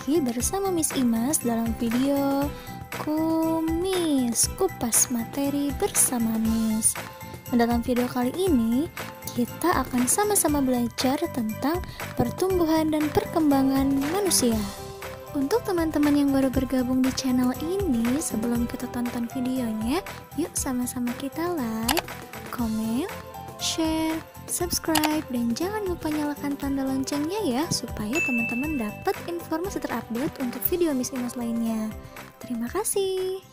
lagi bersama Miss Imas dalam video kupas materi bersama Miss. Dalam video kali ini kita akan sama-sama belajar tentang pertumbuhan dan perkembangan manusia. Untuk teman-teman yang baru bergabung di channel ini, sebelum kita tonton videonya, yuk sama-sama kita like, komen, share, subscribe, dan jangan lupa nyalakan tanda loncengnya ya, supaya teman-teman dapat informasi terupdate untuk video Miss Imas lainnya. Terima kasih.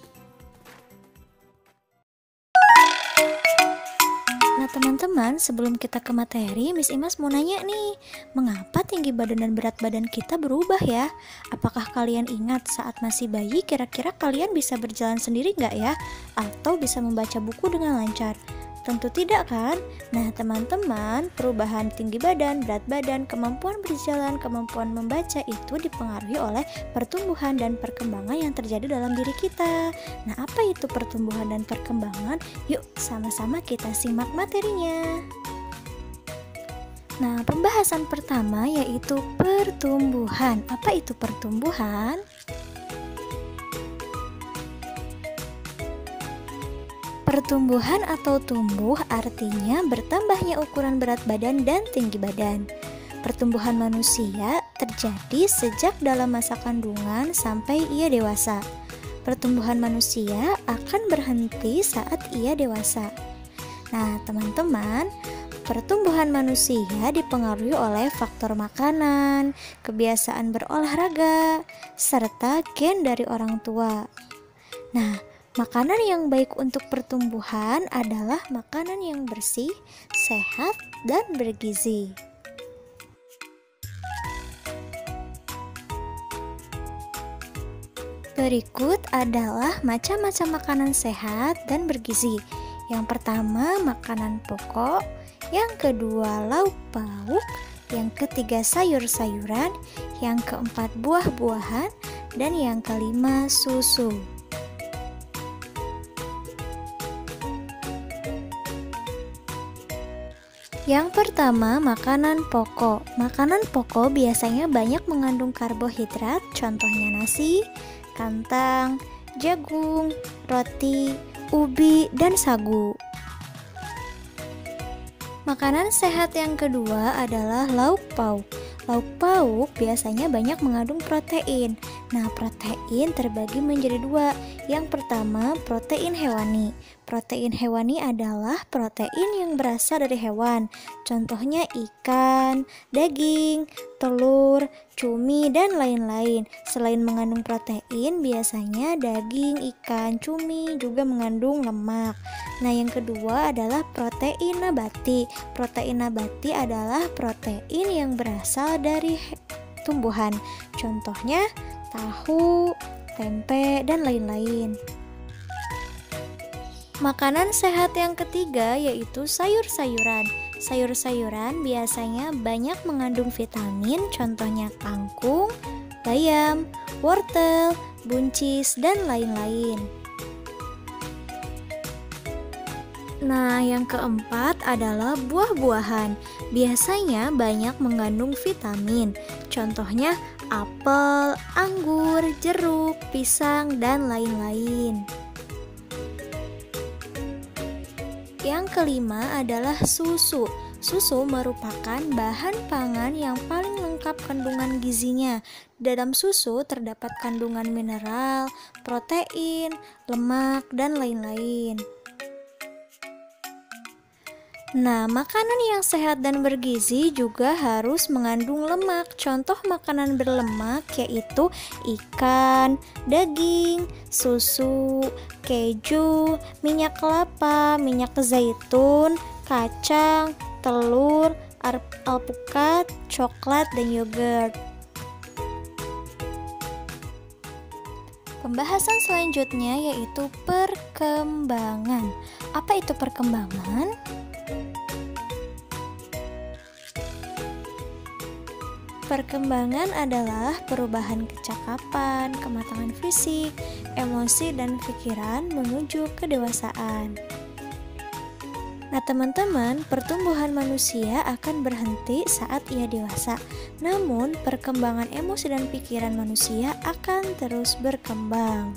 Nah teman-teman, sebelum kita ke materi, Miss Imas mau nanya nih, mengapa tinggi badan dan berat badan kita berubah ya? Apakah kalian ingat saat masih bayi, kira-kira kalian bisa berjalan sendiri nggak ya? Atau bisa membaca buku dengan lancar? Tentu tidak kan? Nah teman-teman, perubahan tinggi badan, berat badan, kemampuan berjalan, kemampuan membaca itu dipengaruhi oleh pertumbuhan dan perkembangan yang terjadi dalam diri kita. Nah apa itu pertumbuhan dan perkembangan? Yuk sama-sama kita simak materinya. Nah pembahasan pertama yaitu pertumbuhan. Apa itu pertumbuhan? Pertumbuhan atau tumbuh artinya bertambahnya ukuran berat badan dan tinggi badan. Pertumbuhan manusia terjadi sejak dalam masa kandungan sampai ia dewasa. Pertumbuhan manusia akan berhenti saat ia dewasa. Nah, teman-teman, pertumbuhan manusia dipengaruhi oleh faktor makanan, kebiasaan berolahraga, serta gen dari orang tua. Nah, makanan yang baik untuk pertumbuhan adalah makanan yang bersih, sehat, dan bergizi. Berikut adalah macam-macam makanan sehat dan bergizi. Yang pertama, makanan pokok. Yang kedua, lauk pauk. Yang ketiga, sayur-sayuran. Yang keempat, buah-buahan. Dan yang kelima, susu. Yang pertama, makanan pokok. Makanan pokok biasanya banyak mengandung karbohidrat, contohnya nasi, kentang, jagung, roti, ubi, dan sagu. Makanan sehat yang kedua adalah lauk pauk. Lauk pauk biasanya banyak mengandung protein. Nah, protein terbagi menjadi dua. Yang pertama, protein hewani. Protein hewani adalah protein yang berasal dari hewan. Contohnya ikan, daging, telur, cumi, dan lain-lain. Selain mengandung protein, biasanya daging, ikan, cumi juga mengandung lemak. Nah, yang kedua adalah protein nabati. Protein nabati adalah protein yang berasal dari tumbuhan. Contohnya tahu, tempe, dan lain-lain. Makanan sehat yang ketiga yaitu sayur-sayuran. Sayur-sayuran biasanya banyak mengandung vitamin, contohnya kangkung, bayam, wortel, buncis, dan lain-lain. Nah, yang keempat adalah buah-buahan. Biasanya banyak mengandung vitamin, contohnya apel, anggur, jeruk, pisang, dan lain-lain. Yang kelima adalah susu. Susu merupakan bahan pangan yang paling lengkap kandungan gizinya. Dalam susu terdapat kandungan mineral, protein, lemak, dan lain-lain. Nah, makanan yang sehat dan bergizi juga harus mengandung lemak. Contoh makanan berlemak yaitu ikan, daging, susu, keju, minyak kelapa, minyak zaitun, kacang, telur, alpukat, coklat, dan yogurt. Pembahasan selanjutnya yaitu perkembangan. Apa itu perkembangan? Perkembangan adalah perubahan kecakapan, kematangan fisik, emosi, dan pikiran menuju kedewasaan. Nah teman-teman, pertumbuhan manusia akan berhenti saat ia dewasa. Namun, perkembangan emosi dan pikiran manusia akan terus berkembang.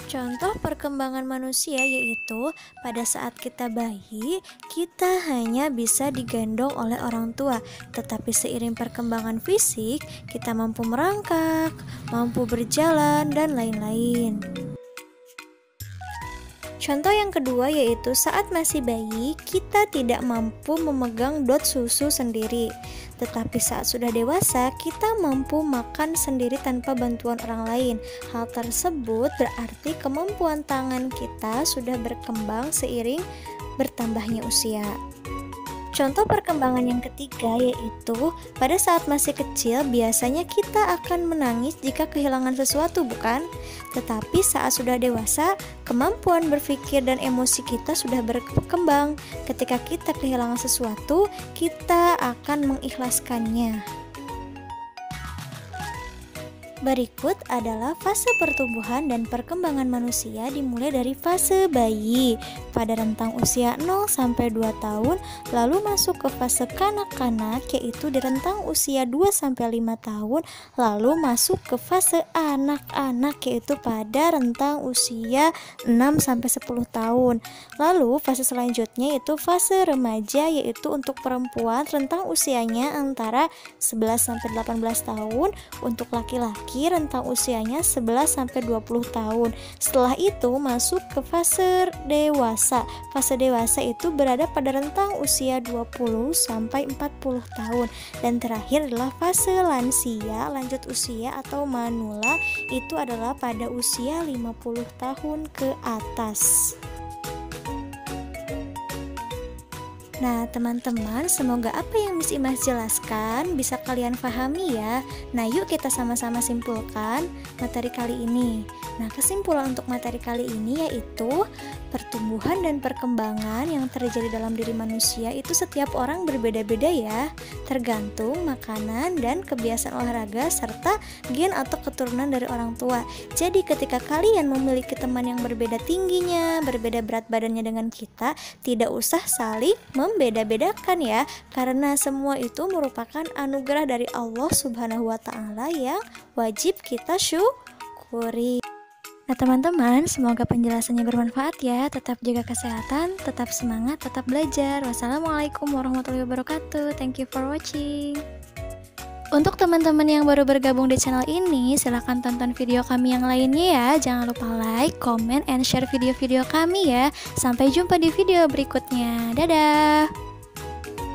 Contoh perkembangan manusia yaitu pada saat kita bayi, kita hanya bisa digendong oleh orang tua. Tetapi seiring perkembangan fisik, kita mampu merangkak, mampu berjalan, dan lain-lain. Contoh yang kedua yaitu saat masih bayi, kita tidak mampu memegang dot susu sendiri. Tetapi saat sudah dewasa, kita mampu makan sendiri tanpa bantuan orang lain. Hal tersebut berarti kemampuan tangan kita sudah berkembang seiring bertambahnya usia. Contoh perkembangan yang ketiga yaitu pada saat masih kecil biasanya kita akan menangis jika kehilangan sesuatu, bukan? Tetapi saat sudah dewasa, kemampuan berpikir dan emosi kita sudah berkembang. Ketika kita kehilangan sesuatu, kita akan mengikhlaskannya. Berikut adalah fase pertumbuhan dan perkembangan manusia dimulai dari fase bayi pada rentang usia 0 sampai 2 tahun, lalu masuk ke fase kanak-kanak yaitu di rentang usia 2 sampai 5 tahun, lalu masuk ke fase anak-anak yaitu pada rentang usia 6 sampai 10 tahun. Lalu fase selanjutnya yaitu fase remaja yaitu untuk perempuan rentang usianya antara 11 sampai 18 tahun, untuk laki-laki rentang usianya 11 sampai 20 tahun. Setelah itu masuk ke fase dewasa. Fase dewasa itu berada pada rentang usia 20 sampai 40 tahun. Dan terakhir adalah fase lansia, lanjut usia atau manula, itu adalah pada usia 50 tahun ke atas. Nah teman-teman, semoga apa yang Miss Imas jelaskan bisa kalian pahami ya. Nah yuk kita sama-sama simpulkan materi kali ini. Nah kesimpulan untuk materi kali ini yaitu pertumbuhan dan perkembangan yang terjadi dalam diri manusia itu setiap orang berbeda-beda ya, tergantung makanan dan kebiasaan olahraga serta gen atau keturunan dari orang tua. Jadi ketika kalian memiliki teman yang berbeda tingginya, berbeda berat badannya dengan kita, tidak usah saling membeda-bedakan ya, karena semua itu merupakan anugerah dari Allah Subhanahu wa Ta'ala yang wajib kita syukuri. Nah teman-teman, semoga penjelasannya bermanfaat ya. Tetap jaga kesehatan, tetap semangat, tetap belajar. Wassalamualaikum warahmatullahi wabarakatuh. Thank you for watching. Untuk teman-teman yang baru bergabung di channel ini, silahkan tonton video kami yang lainnya ya. Jangan lupa like, comment, and share video-video kami ya. Sampai jumpa di video berikutnya. Dadah!